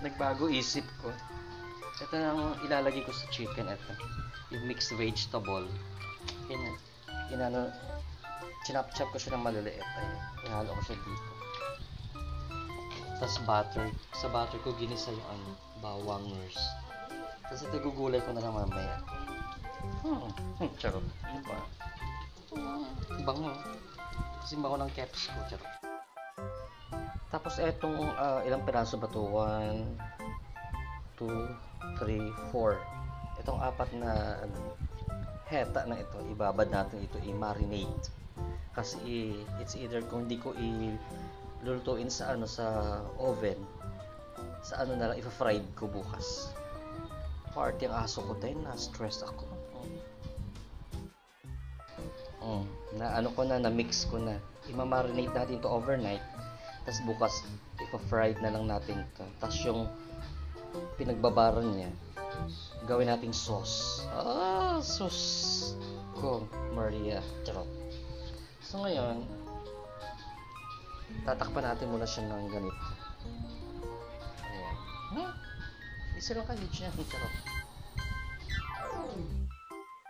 nagbago isip ko. Ito na ang ilalagay ko sa chicken. Ito, yung mixed vegetable. Chinap-chop ko siya ng maliliit. Ayan, ihalo ko siya dito. Tapos butter. Sa butter ko ginisa yung bawangers. Tapos ito gugulay ko na lang mamaya. Charot. Diba? Bango. Kasi bango ng caps ko. Charot. Tapos etong ilang piraso ba ito? 1, 2, 3, 4. Itong apat na heta na ito, ibabad natin ito i-marinate. Kasi it's either kung hindi ko ilulutuin sa sa oven, sa na lang ifa-fried ko bukas. Party ang aso ko din, na-stress ako. Na-mix ko na. I-marinate natin ito overnight. Tapos bukas, ipa-fried na lang natin ito. Tapos yung pinagbabaran niya, gawin nating sauce. Sauce ko, Maria. Charot. So ngayon, tatakpan natin muna siya ng ganito. Ayan. Isa lang kayo dyan. Charot.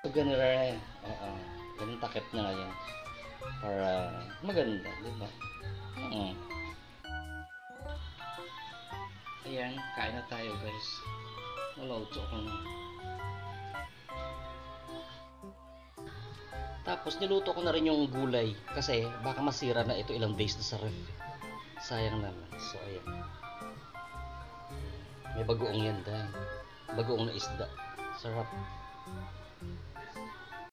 So ganun rin. Ganun takip na yan. Para maganda, di ba? Ayan, kain na tayo guys. Nalauto ko na. Tapos niluto ko na rin yung gulay. Kasi baka masira na ito ilang days na sa ref. Sayang naman. So ayan. May bagoong yan dahil. Bagoong na isda. Sarap.